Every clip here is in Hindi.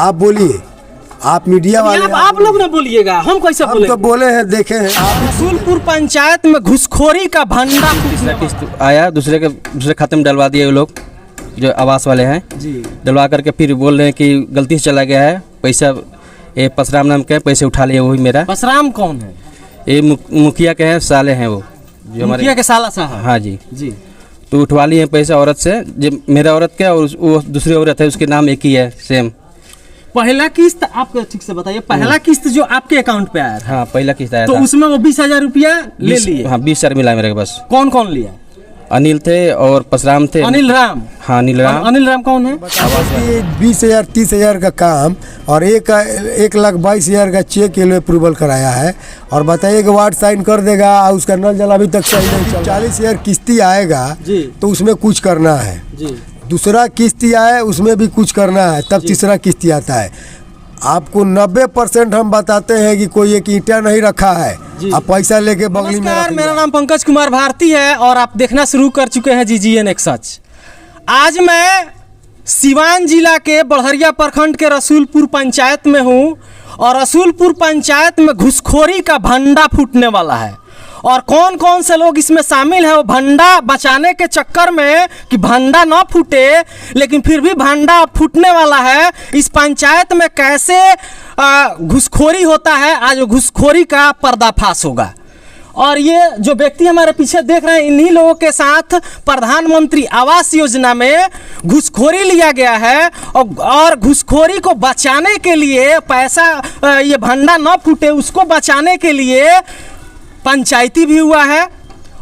आप बोलिए, आप मीडिया वाले आप लोग ना बोलिएगा, हम कैसे हम बोले? तो बोले हैं, देखे हैं। रसूलपुर पंचायत में घुसखोरी का भंडा तीसरा किस्त आया, दूसरे खाते में डलवा दिए वो लोग जो आवास वाले हैं जी। डलवा करके फिर बोल रहे हैं कि गलती से चला गया है पैसा। ये परशुराम नाम के पैसे उठा लिए, वही मेरा। परशुराम कौन है? ये मुखिया के हैं, साले हैं वो जो हमारे। मुखिया के साला साहब? हाँ जी जी। तो उठवा लिए पैसा औरत से, जो मेरा औरत का और वो दूसरी औरत है उसके नाम एक ही है सेम। पहला किस्त आपको ठीक से बताइए, पहला किस्त जो आपके अकाउंट पे आया था, हाँ पहला किस्त आया तो था। उसमें वो 20,000 रुपया ले लिए? हाँ 20,000 मिला मेरे पास। कौन कौन लिया? अनिल थे और परशुराम थे। अनिल राम? हाँ अनिल राम। अनिल राम कौन है? 20,000 30,000 का काम और 1,22,000 का चेक के लिए अप्रूवल कराया है। और बताइए कि वार्ड साइन कर देगा और उसका नल जल अभी तक सही नहीं चल। 40,000 किस्ती आएगा जी। तो उसमें कुछ करना है जी। दूसरा किस्ती आए उसमें भी कुछ करना है, तब तीसरा किस्ती आता है। आपको 90% हम बताते हैं कि कोई एक ईंटा नहीं रखा है, आप पैसा लेके बगली में नमस्कार, रख मेरा लिया। नाम पंकज कुमार भारती है और आप देखना शुरू कर चुके हैं GGN एक सच। आज मैं सिवान जिला के बड़हरिया प्रखंड के रसूलपुर पंचायत में हूं और रसूलपुर पंचायत में घुसखोरी का भंडा फूटने वाला है। और कौन कौन से लोग इसमें शामिल हैं, वो भंडा बचाने के चक्कर में कि भंडा ना फूटे, लेकिन फिर भी भंडा फूटने वाला है। इस पंचायत में कैसे घुसखोरी होता है, आज घुसखोरी का पर्दाफाश होगा। और ये जो व्यक्ति हमारे पीछे देख रहे हैं, इन्हीं लोगों के साथ प्रधानमंत्री आवास योजना में घुसखोरी लिया गया है और घुसखोरी को बचाने के लिए पैसा, ये भंडा ना फूटे उसको बचाने के लिए पंचायती भी हुआ है।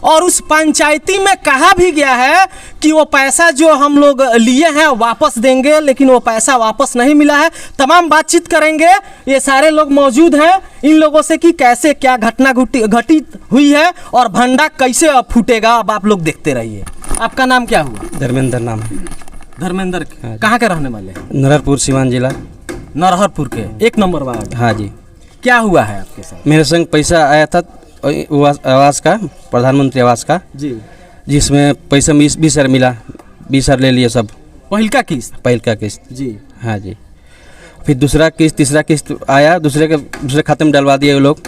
और उस पंचायती में कहा भी गया है कि वो पैसा जो हम लोग लिए हैं वापस देंगे, लेकिन वो पैसा वापस नहीं मिला है। तमाम बातचीत करेंगे, ये सारे लोग मौजूद हैं इन लोगों से कि कैसे क्या घटना घटित हुई है और भंडा कैसे फूटेगा। अब आप लोग देखते रहिए। आपका नाम क्या हुआ? धर्मेंद्र नाम है। धर्मेंद्र कहाँ के रहने वाले हैं? नरहरपुर सिवान जिला। नरहरपुर के 1 नंबर वार्ड? हाँ जी। क्या हुआ है आपके साथ? मेरे संग पैसा आया था आवास का, प्रधानमंत्री आवास का जी, जिसमें पैसा 20,000 मिला। 20,000 ले लिए सब। पहला किस्त? पहला किस्त जी। हाँ जी। फिर दूसरा किस्त तीसरा किस्त आया, दूसरे खाते में डलवा दिए वो लोग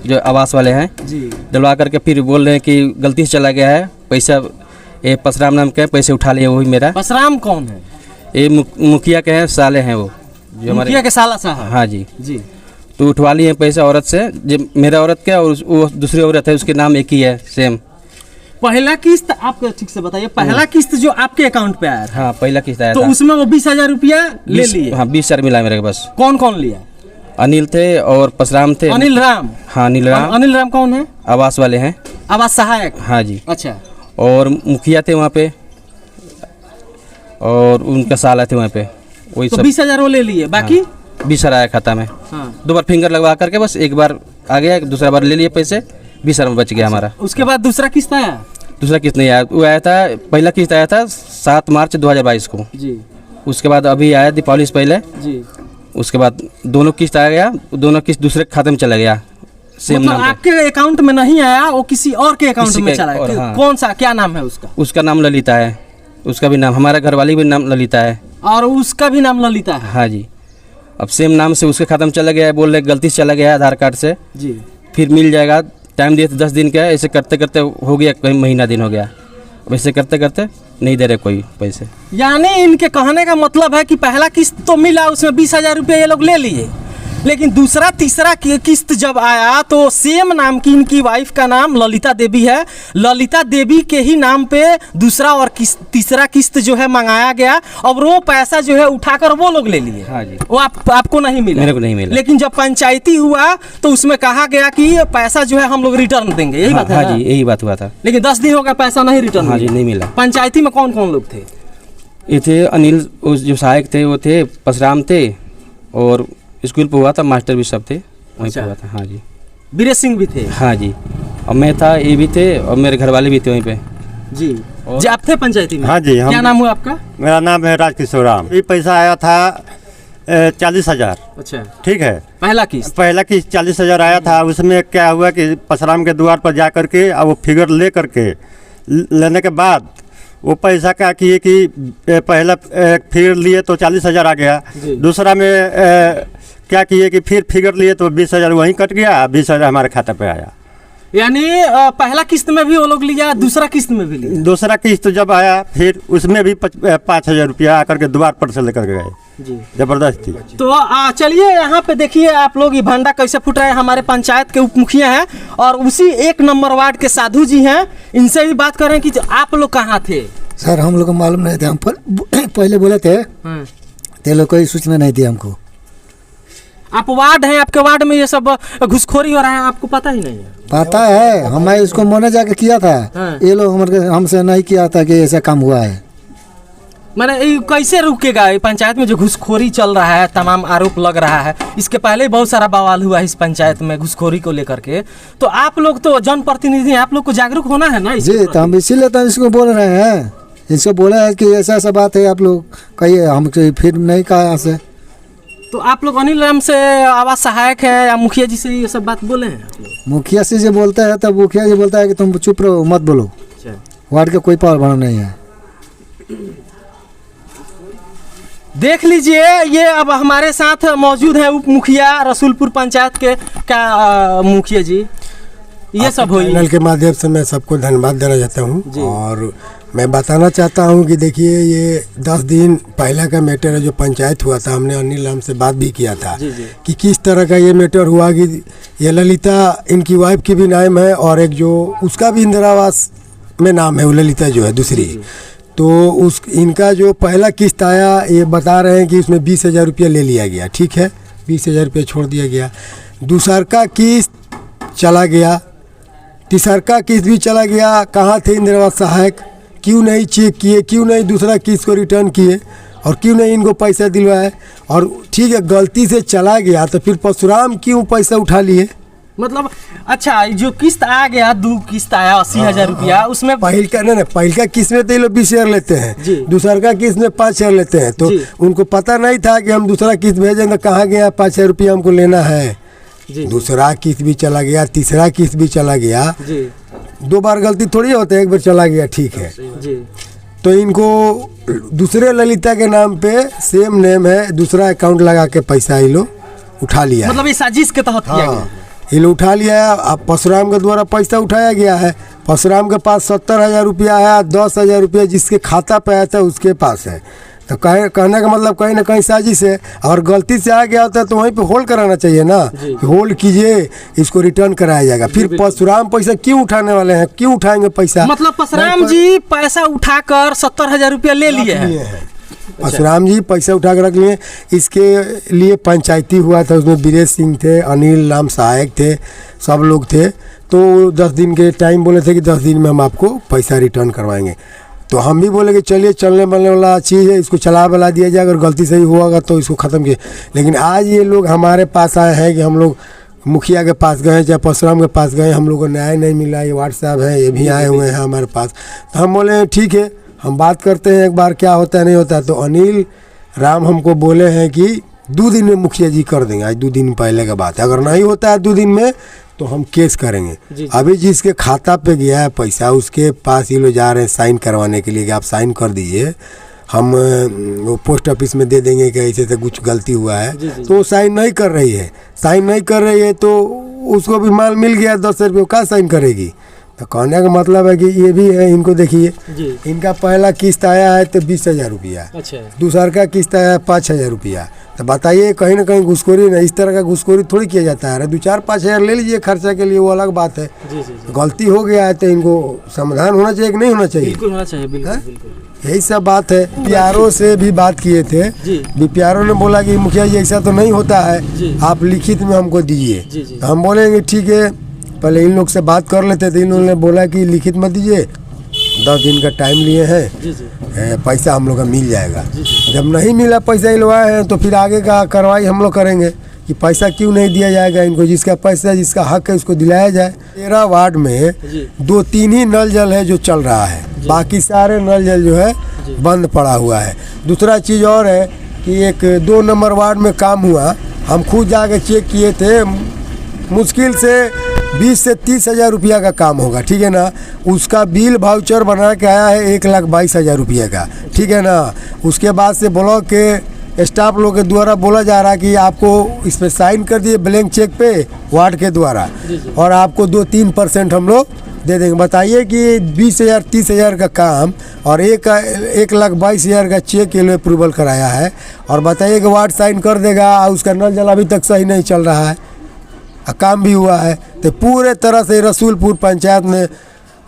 जो आवास वाले हैं जी। डलवा करके फिर बोल रहे हैं कि गलती से चला गया है पैसा। ये परशुराम नाम के पैसे उठा लिए, वही मेरा। परशुराम कौन है? ये मुखिया के हैं, साले हैं वो जो हमारे। मुखिया के साला साहब? हाँ जी जी। तो उठवा लिए पैसा औरत से, जो मेरा औरत का और वो दूसरी औरत है उसके नाम एक ही है सेम। पहला किस्त आपको ठीक से बताइए, पहला किस्त जो आपके अकाउंट पे आया था, हाँ पहला किस्त आया तो था। उसमें वो 20,000 रुपया ले लिए? हाँ 20,000 मिला मेरे पास। कौन कौन लिया? अनिल थे और परशुराम थे। अनिल राम? हाँ अनिल राम। अनिल राम कौन है? आवास वाले हैं। आवास सहायक? हाँ जी। अच्छा। और मुखिया थे वहाँ पे और उनका साला थे वहाँ पे, वही तो सब। 20,000 वो ले लिए, बाकी 20,000 आया खाता में। हाँ। 2 बार फिंगर लगवा करके बस, एक बार आ गया, दूसरा बार ले लिए पैसे, 20,000 में बच गया हमारा। उसके बाद दूसरा किस्त आया? दूसरा किस्त नहीं आया, वो आया था, पहला किस्त आया था 7 मार्च 2022 को जी। उसके बाद अभी आया दीपावली से पहले जी। उसके बाद दोनों किस्त आ गया, दोनों किस्त दूसरे खाते में चला गया सेम मतलब नाम पे। आपके अकाउंट में नहीं आया, वो किसी और के अकाउंट किसी में के चला और, गया? हाँ। कौन सा, क्या नाम है उसका? उसका नाम ललिता है, उसका भी नाम, हमारा घरवाली भी नाम ललिता है और उसका भी नाम ललिता है? हाँ जी। अब सेम नाम से उसके खाता में चला गया है, बोल रहे गलती से चला गया है आधार कार्ड से। जी। फिर मिल जाएगा, टाइम दिए थे 10 दिन का, ऐसे करते करते हो गया, कहीं महीना दिन हो गया। अब ऐसे करते करते नहीं दे रहे कोई पैसे। यानी इनके कहने का मतलब है कि पहला किस्त तो मिला, उसमें 20,000 रुपया ये लोग ले लिए, लेकिन दूसरा तीसरा किस्त जब आया तो सेम नाम की, इनकी वाइफ का नाम ललिता देवी है, ललिता देवी के ही नाम पे दूसरा और तीसरा किस्त जो है मंगाया गया और वो पैसा जो है उठाकर वो लोग ले लिए। हाँ जी। वो आपको नहीं मिला? मेरे को नहीं मिला। लेकिन जब पंचायती हुआ तो उसमें कहा गया कि ये पैसा जो है हम लोग रिटर्न देंगे, यही बात है? हाँ जी, यही बात हुआ था। लेकिन 10 दिन हो गया, पैसा नहीं रिटर्न? हाँ जी, नहीं मिला। पंचायती में कौन कौन लोग थे? ये थे अनिल, उस जो सहायक थे वो थे, परशुराम थे और स्कूल पे हुआ था, मास्टर भी सब थे वहीं पे हुआ था। हाँ जी। बीरेश सिंह भी थे? हाँ जी। और मैं था, ये भी थे और मेरे घर वाले भी थे वहीं पे। जी। जी, आप थे पंचायती में? हाँ जी। क्या नाम हुआ आपका? मेरा नाम है राजकिशोर राम। ये पैसा आया था 40,000। अच्छा। ठीक है। पहला किस्त? पहला किस्त 40,000 आया था। उसमें क्या हुआ कि परशुराम के द्वार पर जा करके और वो फिगर ले करके लेने के बाद वो पैसा क्या किए कि पहला फिगर लिए तो 40,000 आ गया। दूसरा में क्या किए कि फिर फिगर लिए तो 20,000 वहीं कट गया, 20,000 हमारे खाते पे आया। यानी पहला किस्त में भी वो लोग लिया, दूसरा किस्त में भी लिया। दूसरा किस्त जब आया फिर उसमें भी 5,000 रुपया आकर के द्वार पर से लेकर के गए जी, जबरदस्ती। तो चलिए यहाँ पे देखिए आप लोग ये भंडा कैसे फूट रहे हैं। हमारे पंचायत के उप मुखिया हैं और उसी 1 नंबर वार्ड के साधु जी हैं, इनसे भी बात करें कि आप लोग कहाँ थे। सर हम लोग को मालूम नहीं था, हम पहले बोले थे ते लोग कोई सूचना नहीं थी हमको। आप वार्ड हैं, आपके वार्ड में ये सब घुसखोरी हो रहा है, आपको पता ही नहीं है? पता है, हमें इसको मने जाके किया था, ये लोग हमसे नहीं किया था कि ऐसा काम हुआ है। मैंने ये कैसे रुकेगा? ये पंचायत में जो घुसखोरी चल रहा है, तमाम आरोप लग रहा है, इसके पहले ही बहुत सारा बवाल हुआ है इस पंचायत में घुसखोरी को लेकर के। तो आप लोग तो जनप्रतिनिधि हैं, आप लोग को जागरूक होना है ना जी। तो हम इसीलिए तो इसको बोल रहे हैं, इसको बोला है कि ऐसा ऐसा बात है, आप लोग कहिए, हम फिर नहीं कहा यहाँ से। तो आप लोग अनिल राम से आवास सहायक है या मुखिया जी से ये सब बात बोले हैं आप लोग? मुखिया से जो बोलते हैं तब मुखिया जी बोलता है कि तुम चुप रहो, मत बोलो, वार्ड का कोई पावर बना नहीं है। देख लीजिए, ये अब हमारे साथ मौजूद है उप मुखिया रसूलपुर पंचायत के का मुखिया जी। ये सब हुई चैनल के माध्यम से मैं सबको धन्यवाद देना चाहता हूँ और मैं बताना चाहता हूँ कि देखिए ये 10 दिन पहले का मैटर है जो पंचायत हुआ था। हमने अनिल राम से बात भी किया था कि किस तरह का ये मैटर हुआ कि ये ललिता इनकी वाइफ की भी नाम है और एक जो उसका भी इंदिरा आवास में नाम है, वो ललिता जो है दूसरी। तो उस इनका जो पहला किस्त आया ये बता रहे हैं कि उसमें 20,000 रुपया ले लिया गया, ठीक है, 20,000 रुपया छोड़ दिया गया। दूसर का किस्त चला गया, तीसर का किस्त भी चला गया। कहाँ थे इंदिरा आवास सहायक? क्यों नहीं चेक किए, क्यों नहीं दूसरा किस्त को रिटर्न किए और क्यों नहीं इनको पैसा दिलवाए? और ठीक है गलती से चला गया तो फिर परशुराम क्यों पैसा उठा लिए? मतलब अच्छा जो किस्त आ गया, 2 किस्त आया 80,000 रुपया, उसमें पहल का किस्त में तो ये लोग 20,000 लेते हैं, दूसरा का किस्त में 5,000 लेते हैं। तो उनको पता नहीं था कि हम दूसरा किस्त भेजेंगे, कहाँ गया 5,000 रुपया हमको लेना है। दूसरा किस्त भी चला गया, तीसरा किस्त भी चला गया। 2 बार गलती थोड़ी होता है, एक बार चला गया, ठीक है। तो इनको दूसरे ललिता के नाम पे सेम नेम है, दूसरा अकाउंट लगा के पैसा ये लोग उठा लिया। मतलब ये साजिश के तहत किया गया, ये लोग उठा लिया है। अब परशुराम के द्वारा पैसा उठाया गया है। परशुराम के पास 70,000 रुपया है, 10,000 रुपया जिसके खाता पे आया था उसके पास है। तो कहने का मतलब कहीं ना कहीं साजिश है। और गलती से आ गया होता है तो वहीं पे होल्ड कराना चाहिए ना, होल्ड कीजिए, इसको रिटर्न कराया जाएगा। फिर परशुराम पैसा क्यों उठाने वाले हैं, क्यों उठाएंगे पैसा? मतलब परशुराम जी पैसा उठाकर 70,000 रुपया ले लिए हैं। परशुराम जी पैसा उठा कर रख लिए। इसके लिए पंचायती हुआ था, उसमें बीरेश सिंह थे, अनिल राम सहायक थे, सब लोग थे। तो 10 दिन के टाइम बोले थे कि 10 दिन में हम आपको पैसा रिटर्न करवाएंगे। तो हम भी बोले कि चलिए चलने वाले वाला चीज़ है, इसको चला बला दिया जाए, अगर गलती से ही होगा तो इसको ख़त्म किए। लेकिन आज ये लोग हमारे पास आए हैं कि हम लोग मुखिया के पास गए, चाहे परशुराम के पास गए, हम लोग को न्याय नहीं मिला। ये वार्ड साहब हैं, ये भी आए हुए हैं हमारे पास। तो हम बोले ठीक है, हम बात करते हैं एक बार क्या होता है नहीं होता। तो अनिल राम हमको बोले हैं कि 2 दिन में मुखिया जी कर देंगे। आज 2 दिन पहले का बात है, अगर नहीं होता है 2 दिन में तो हम केस करेंगे। अभी जिसके खाता पे गया है पैसा उसके पास ये लोग जा रहे हैं साइन करवाने के लिए कि आप साइन कर दीजिए, हम वो पोस्ट ऑफिस में दे देंगे कि ऐसे से कुछ गलती हुआ है। तो वो साइन नहीं कर रही है, साइन नहीं कर रही है तो उसको भी माल मिल गया 10 रुपये, क्या साइन करेगी? तो कहने का मतलब है कि ये भी है। इनको देखिए, इनका पहला किस्त आया है तो 20,000 रुपया, दूसरा का किस्त आया है 5,000 रुपया। तो बताइए कहीं ना कहीं घुसखोरी नहीं, इस तरह का घुसखोरी थोड़ी किया जाता है। 2-4-5 ले लीजिए खर्चा के लिए, वो अलग बात है। गलती हो गया है तो इनको समाधान होना चाहिए कि नहीं होना चाहिए? बिल्कुल होना चाहिए, बिल्कुल। यही सब बात है। बीपीआरओ से भी बात किए थे, बीपीआरओ ने बोला कि मुखिया जी ऐसा तो नहीं होता है, आप लिखित में हमको दीजिए। तो हम बोलेंगे ठीक है, पहले इन लोग से बात कर लेते थे। इन लोगों ने बोला कि लिखित मत दीजिए, 10 दिन का टाइम लिए हैं, पैसा हम लोग का मिल जाएगा। जब नहीं मिला पैसा ये लोग आए हैं तो फिर आगे का कार्रवाई हम लोग करेंगे कि पैसा क्यों नहीं दिया जाएगा इनको। जिसका पैसा जिसका हक है उसको दिलाया जाए। 13 वार्ड में 2-3 ही नल जल है जो चल रहा है, बाकी सारे नल जल जो है बंद पड़ा हुआ है। दूसरा चीज़ और है कि एक 2 नंबर वार्ड में काम हुआ, हम खुद जाके चेक किए थे, मुश्किल से 20 से 30 हज़ार रुपया का काम होगा, ठीक है ना। उसका बिल वाउचर बना के आया है 1,22,000 रुपये का, ठीक है ना। उसके बाद से ब्लॉक के स्टाफ लोग के द्वारा बोला जा रहा है कि आपको इस पर साइन कर दिए ब्लैंक चेक पे वार्ड के द्वारा, और आपको 2-3% हम लोग दे देंगे। बताइए कि 20,000 30,000 का काम और 1,22,000 का चेक के लिए अप्रूवल कराया है, और बताइए कि वार्ड साइन कर देगा और उसका नल जल अभी तक सही नहीं चल रहा है, काम भी हुआ है। तो पूरे तरह से रसूलपुर पंचायत में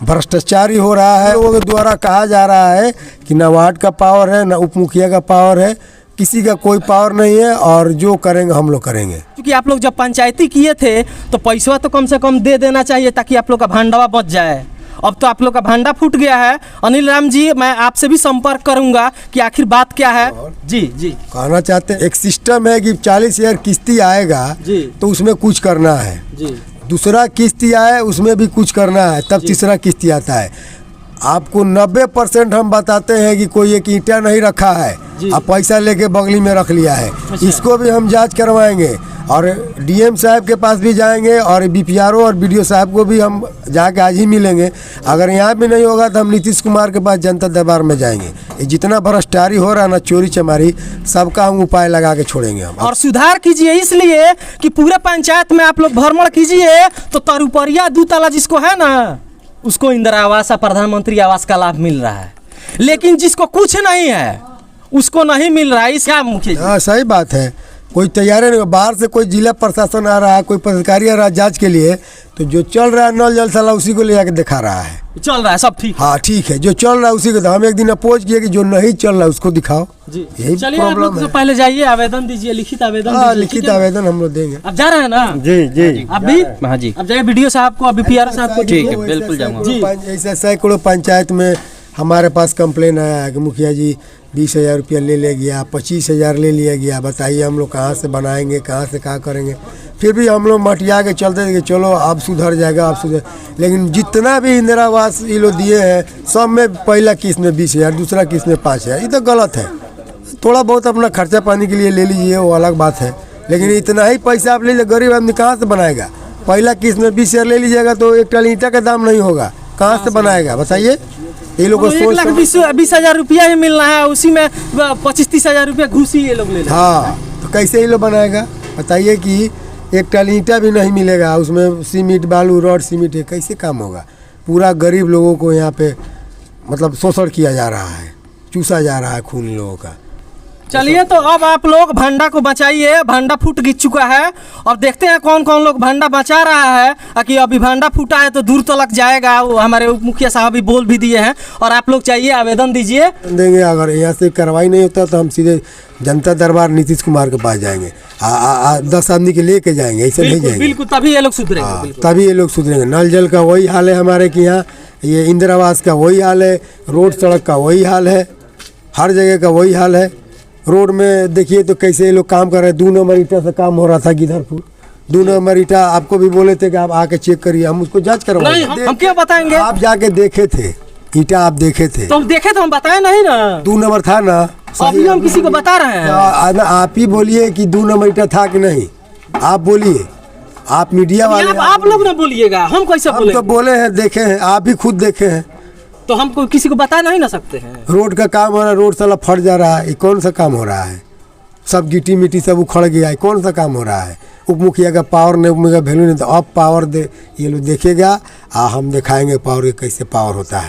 भ्रष्टाचारी हो रहा है। लोगों के द्वारा कहा जा रहा है कि ना वार्ड का पावर है, ना उप मुखिया का पावर है, किसी का कोई पावर नहीं है, और जो करेंगे हम लोग करेंगे। क्योंकि आप लोग जब पंचायती किए थे तो पैसा तो कम से कम दे देना चाहिए ताकि आप लोग का भांडवा बच जाए। अब तो आप लोग का भांडा फूट गया है। अनिल राम जी, मैं आपसे भी संपर्क करूंगा कि आखिर बात क्या है। जी जी कहना चाहते हैं, एक सिस्टम है कि 40,000 किस्ती आएगा जी, तो उसमें कुछ करना है जी, दूसरा किस्ती आए उसमें भी कुछ करना है, तब तीसरा किस्ती आता है। आपको 90% हम बताते हैं कि कोई एक ईंटा नहीं रखा है, आप पैसा लेके बगली में रख लिया है। इसको भी हम जांच करवाएंगे और डीएम साहब के पास भी जाएंगे, और बीपीआरओ और बीडीओ साहब को भी हम जाके आज ही मिलेंगे। अगर यहाँ भी नहीं होगा तो हम नीतीश कुमार के पास जनता दरबार में जाएंगे। ये जितना भ्रष्टाचारी हो रहा है ना, चोरी चमारी, सबका हम उपाय लगा के छोड़ेंगे हम। और सुधार कीजिए, इसलिए कि पूरे पंचायत में आप लोग भ्रमण कीजिए तो तरुपरिया 2 ताला जिसको है ना, उसको इंदिरा आवास और प्रधानमंत्री आवास का लाभ मिल रहा है, लेकिन जिसको कुछ नहीं है उसको नहीं मिल रहा है। इसका मुख्य हाँ, सही बात है। कोई तैयारी नहीं, बाहर से कोई जिला प्रशासन आ रहा है, कोई पदाधिकारी आ रहा है जांच के लिए, तो जो चल रहा है नल जल साला उसी को ले जाके दिखा रहा है। चल रहा है सब ठीक। हाँ ठीक है, जो चल रहा है उसी को। हम एक दिन अपोज किए कि जो नहीं चल रहा है उसको दिखाओ। जी, यही चलिए आप लोग प्रॉब्लम है। पहले जाइए, आवेदन दीजिए, लिखित आवेदन हाँ, दीजिए, लिखित ठीक है? आवेदन हम लोग देंगे। आप जा रहे हैं ना? जी जी आप भी? हाँ जी, अब जाइए बीडीओ साहब को, अभी पीआरओ साहब को। ठीक है, बिल्कुल जाऊंगा। जी। ऐसे सैकड़ों पंचायत में हमारे पास कंप्लेन आया है कि मुखिया जी 20,000 रुपया ले गया, 25,000 ले लिया गया। बताइए हम लोग कहाँ से बनाएंगे, कहाँ से क्या करेंगे। फिर भी हम लोग मटिया के चलते थे कि चलो अब सुधर जाएगा, अब सुधर। लेकिन जितना भी इंदिरा आवास ये लोग दिए हैं, सब में पहला किस्त में 20,000, दूसरा किस्त में 5,000। ये तो गलत है। थोड़ा बहुत अपना खर्चा पानी के लिए ले लीजिए, वो अलग बात है, लेकिन इतना ही पैसा आप ले लीजिए, गरीब आदमी कहाँ से बनाएगा। पहला किस्त में 20,000 ले लीजिएगा तो 1 टन ईंटा का दाम नहीं होगा, कहाँ से बनाएगा बताइए। ये लोग को 1,20,000 रुपया ही मिलना है, उसी में 25-30,000 रुपया घूस ही ये लोग ले। हाँ, तो कैसे ये लोग बनाएगा बताइए कि 1 टन ईंटा भी नहीं मिलेगा, उसमें सीमेंट बालू रॉड सीमेंट है, कैसे काम होगा। पूरा गरीब लोगों को यहाँ पे मतलब शोषण किया जा रहा है, चूसा जा रहा है खून इन लोगों का। चलिए, तो अब आप लोग भांडा को बचाइए। भांडा फूट गिर चुका है, और देखते हैं कौन कौन लोग भांडा बचा रहा है। कि अभी भांडा फूटा है तो दूर तक जाएगा। वो हमारे उप मुखिया साहब भी बोल भी दिए हैं, और आप लोग चाहिए आवेदन दीजिए, देंगे। अगर यहाँ से कार्रवाई नहीं होता तो हम सीधे जनता दरबार नीतीश कुमार के पास जाएंगे, 10 आदमी के लेके जाएंगे, ऐसे नहीं जाएंगे। बिल्कुल, तभी ये लोग सुधरेंगे। तभी ये लोग सुधरेंगे। नल जल का वही हाल है हमारे के यहाँ, ये इंदिरा आवास का वही हाल है, रोड सड़क का वही हाल है, हर जगह का वही हाल है। रोड में देखिए तो कैसे ये लोग काम कर रहे हैं। 2 नंबर ईटा से काम हो रहा था गिधरपुर, 2 नंबर ईटा। आपको भी बोले थे कि आप आके चेक करिए, हम उसको जांच करवाएंगे। हम क्या बताएंगे? आप जाके देखे थे ईटा, आप देखे थे तो हम देखे तो हम बताए नहीं ना। 2 नंबर था ना, अभी हम किसी को बता रहे हैं। आप ही बोलिए कि 2 नंबर ईटा था कि नहीं, आप बोलिए। आप मीडिया वाले, आप लोग ना बोलिएगा, हम कैसे हम बोले? तो बोले हैं, देखे हैं, आप भी खुद देखे हैं। तो हम किसी को बता नहीं ना सकते हैं। रोड का काम हो रहा है, रोड साला फट जा रहा है, ये कौन सा काम हो रहा है। सब गिट्टी मिट्टी सब उखड़ गया है, कौन सा काम हो रहा है। उप मुखिया का पावर नहीं, उप मुखिया का वैल्यू नहीं, तो अब पावर दे ये लोग देखेगा, हम दिखाएंगे पावर कैसे पावर होता है।